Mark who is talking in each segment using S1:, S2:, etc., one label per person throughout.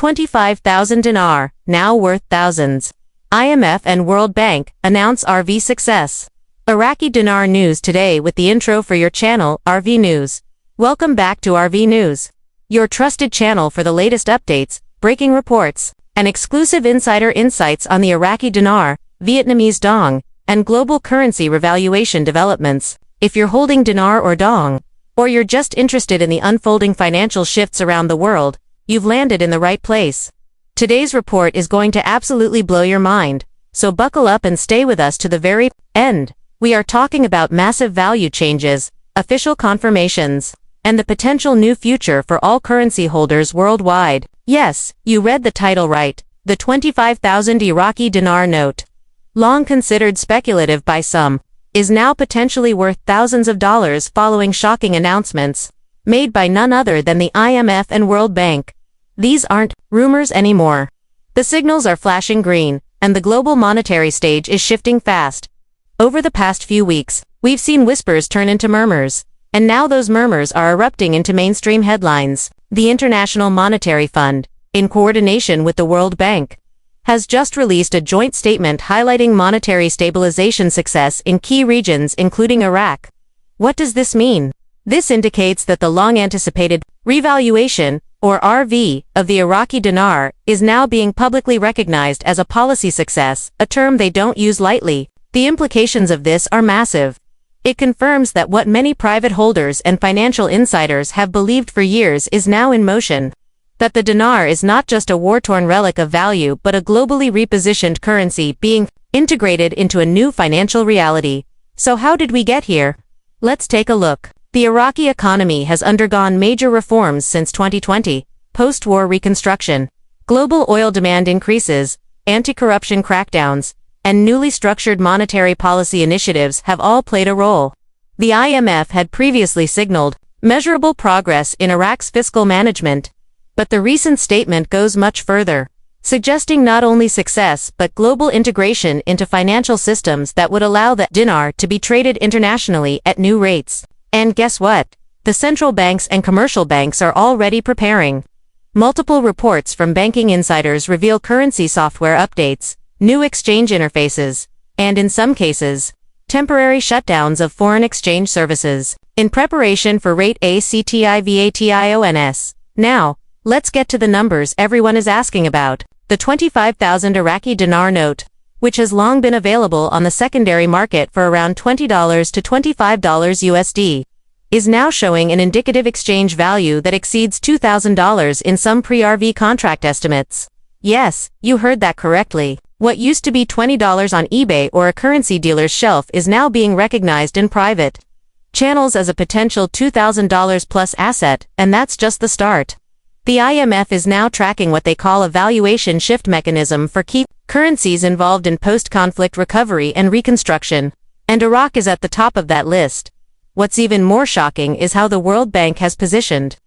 S1: 25,000 dinar, now worth thousands. IMF and World Bank announce RV success. Iraqi Dinar news today with the intro for your channel, RV News. Welcome back to RV News, your trusted channel for the latest updates, breaking reports, and exclusive insider insights on the Iraqi Dinar, Vietnamese Dong, and global currency revaluation developments. If you're holding dinar or dong, or you're just interested in the unfolding financial shifts around the world, you've landed in the right place. Today's report is going to absolutely blow your mind, so buckle up and stay with us to the very end. We are talking about massive value changes, official confirmations, and the potential new future for all currency holders worldwide. Yes, you read the title right, the 25,000 Iraqi dinar note. Long considered speculative by some, is now potentially worth thousands of dollars following shocking announcements made by none other than the IMF and World Bank. These aren't rumors anymore. The signals are flashing green, and the global monetary stage is shifting fast. Over the past few weeks, we've seen whispers turn into murmurs, and now those murmurs are erupting into mainstream headlines. The International Monetary Fund, in coordination with the World Bank, has just released a joint statement highlighting monetary stabilization success in key regions including Iraq. What does this mean? This indicates that the long-anticipated revaluation, or RV, of the Iraqi dinar is now being publicly recognized as a policy success, a term they don't use lightly. The implications of this are massive. It confirms that what many private holders and financial insiders have believed for years is now in motion. That the dinar is not just a war-torn relic of value but a globally repositioned currency being integrated into a new financial reality. So how did we get here? Let's take a look. The Iraqi economy has undergone major reforms since 2020, post-war reconstruction. Global oil demand increases, anti-corruption crackdowns, and newly structured monetary policy initiatives have all played a role. The IMF had previously signaled measurable progress in Iraq's fiscal management, but the recent statement goes much further, suggesting not only success but global integration into financial systems that would allow the dinar to be traded internationally at new rates. And guess what? The central banks and commercial banks are already preparing. Multiple reports from banking insiders reveal currency software updates, new exchange interfaces, and in some cases, temporary shutdowns of foreign exchange services, in preparation for rate activation. Now, let's get to the numbers everyone is asking about. The 25,000 Iraqi dinar note, which has long been available on the secondary market for around $20 to $25 USD, is now showing an indicative exchange value that exceeds $2,000 in some pre-RV contract estimates. Yes, you heard that correctly. What used to be $20 on eBay or a currency dealer's shelf is now being recognized in private channels as a potential $2,000 plus asset, and that's just the start. The IMF is now tracking what they call a valuation shift mechanism for key currencies involved in post-conflict recovery and reconstruction, and Iraq is at the top of that list. What's even more shocking is how the World Bank has positioned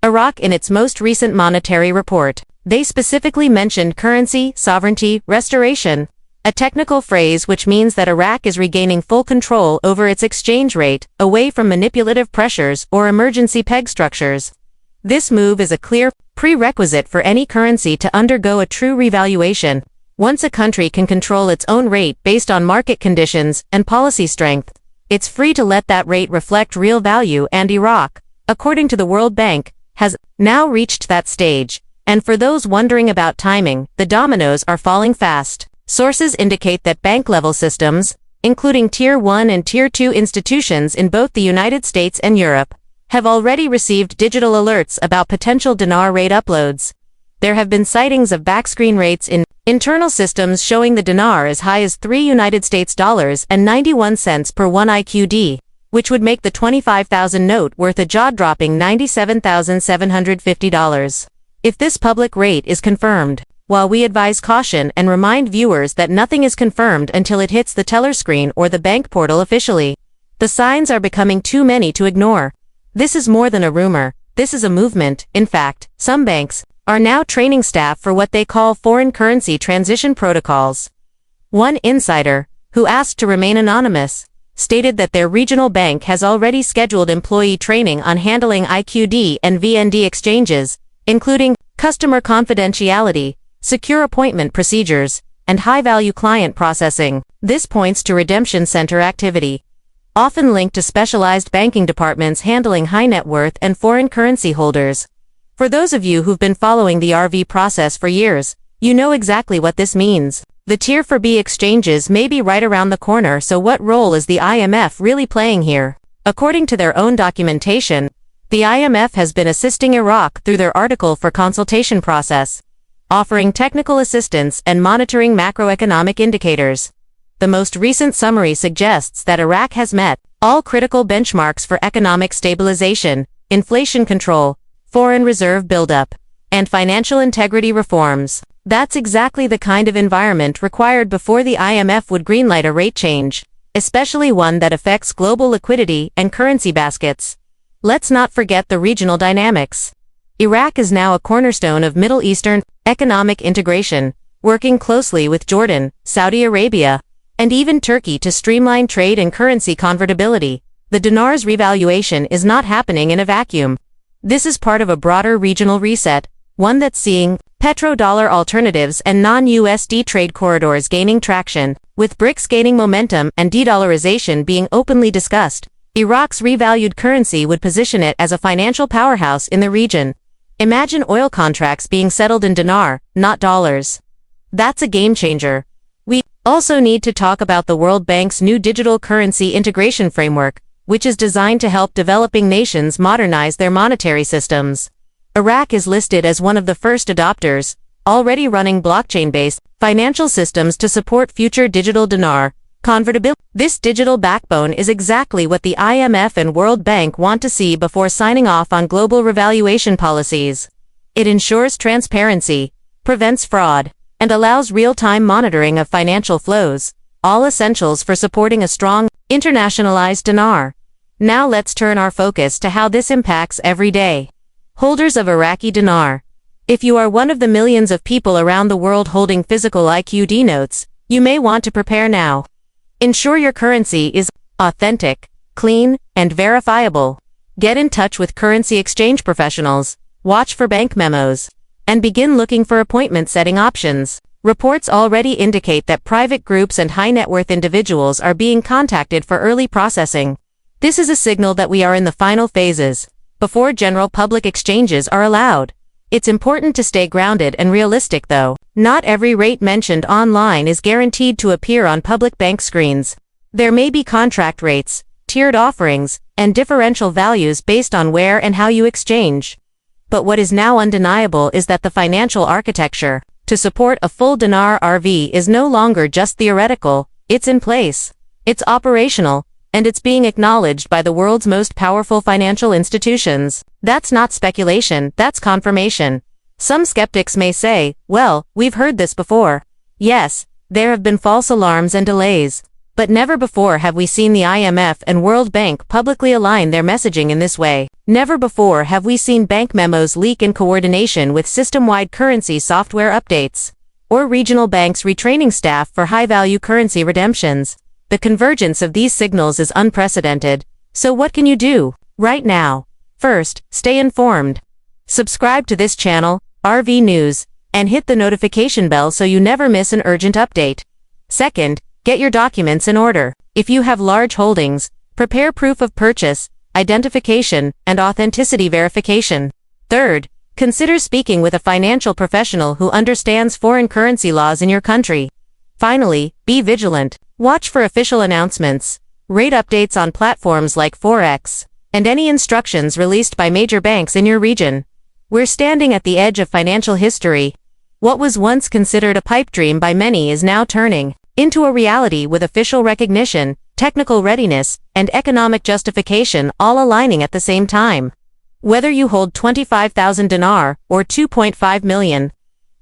S1: Iraq in its most recent monetary report. They specifically mentioned currency sovereignty restoration, a technical phrase which means that Iraq is regaining full control over its exchange rate, away from manipulative pressures or emergency peg structures. This move is a clear prerequisite for any currency to undergo a true revaluation. Once a country can control its own rate based on market conditions and policy strength, it's free to let that rate reflect real value, and Iraq, according to the World Bank, has now reached that stage. And for those wondering about timing, the dominoes are falling fast. Sources indicate that bank-level systems, including Tier 1 and Tier 2 institutions in both the United States and Europe, have already received digital alerts about potential dinar rate uploads. There have been sightings of backscreen rates in internal systems showing the dinar as high as $3.91 per 1 IQD, which would make the 25,000 note worth a jaw-dropping $97,750. If this public rate is confirmed, while we advise caution and remind viewers that nothing is confirmed until it hits the teller screen or the bank portal officially, the signs are becoming too many to ignore. This is more than a rumor, this is a movement. In fact, some banks are now training staff for what they call foreign currency transition protocols. One insider, who asked to remain anonymous, stated that their regional bank has already scheduled employee training on handling IQD and VND exchanges, including customer confidentiality, secure appointment procedures, and high-value client processing. This points to redemption center activity, often linked to specialized banking departments handling high net worth and foreign currency holders. For those of you who've been following the RV process for years, you know exactly what this means. The Tier 4B exchanges may be right around the corner, so what role is the IMF really playing here? According to their own documentation, the IMF has been assisting Iraq through their Article IV consultation process, offering technical assistance and monitoring macroeconomic indicators. The most recent summary suggests that Iraq has met all critical benchmarks for economic stabilization, inflation control, foreign reserve buildup, and financial integrity reforms. That's exactly the kind of environment required before the IMF would greenlight a rate change, especially one that affects global liquidity and currency baskets. Let's not forget the regional dynamics. Iraq is now a cornerstone of Middle Eastern economic integration, working closely with Jordan, Saudi Arabia, and even Turkey to streamline trade and currency convertibility. The dinar's revaluation is not happening in a vacuum. This is part of a broader regional reset, one that's seeing petrodollar alternatives and non-USD trade corridors gaining traction, with BRICS gaining momentum and de-dollarization being openly discussed. Iraq's revalued currency would position it as a financial powerhouse in the region. Imagine oil contracts being settled in dinar, not dollars. That's a game changer. We also need to talk about the World Bank's new digital currency integration framework, which is designed to help developing nations modernize their monetary systems. Iraq is listed as one of the first adopters, already running blockchain-based financial systems to support future digital dinar convertibility. This digital backbone is exactly what the IMF and World Bank want to see before signing off on global revaluation policies. It ensures transparency, prevents fraud, and allows real-time monitoring of financial flows, all essentials for supporting a strong, internationalized dinar. Now let's turn our focus to how this impacts everyday holders of Iraqi dinar. If you are one of the millions of people around the world holding physical IQD notes, you may want to prepare now. Ensure your currency is authentic, clean, and verifiable. Get in touch with currency exchange professionals, watch for bank memos, and begin looking for appointment setting options. Reports already indicate that private groups and high net worth individuals are being contacted for early processing. This is a signal that we are in the final phases, before general public exchanges are allowed. It's important to stay grounded and realistic though. Not every rate mentioned online is guaranteed to appear on public bank screens. There may be contract rates, tiered offerings, and differential values based on where and how you exchange. But what is now undeniable is that the financial architecture to support a full Dinar RV is no longer just theoretical, it's in place, it's operational, and it's being acknowledged by the world's most powerful financial institutions. That's not speculation, that's confirmation. Some skeptics may say, well, we've heard this before. Yes, there have been false alarms and delays, but never before have we seen the IMF and World Bank publicly align their messaging in this way. Never before have we seen bank memos leak in coordination with system-wide currency software updates, or regional banks retraining staff for high-value currency redemptions. The convergence of these signals is unprecedented. So what can you do right now? First, stay informed. Subscribe to this channel, RV News, and hit the notification bell so you never miss an urgent update. Second, get your documents in order. If you have large holdings, prepare proof of purchase, identification, and authenticity verification. Third, consider speaking with a financial professional who understands foreign currency laws in your country. Finally, be vigilant. Watch for official announcements, rate updates on platforms like Forex, and any instructions released by major banks in your region. We're standing at the edge of financial history. What was once considered a pipe dream by many is now turning into a reality with official recognition, technical readiness, and economic justification all aligning at the same time. Whether you hold 25,000 dinar or 2.5 million,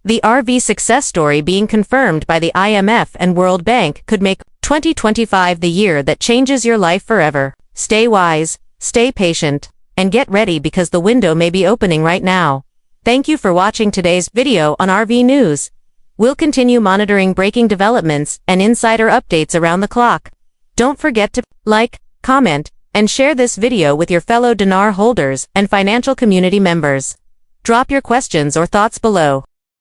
S1: the RV success story being confirmed by the IMF and World Bank could make 2025 the year that changes your life forever. Stay wise, stay patient, and get ready because the window may be opening right now. Thank you for watching today's video on RV News. We'll continue monitoring breaking developments and insider updates around the clock. Don't forget to like, comment, and share this video with your fellow Dinar holders and financial community members. Drop your questions or thoughts below.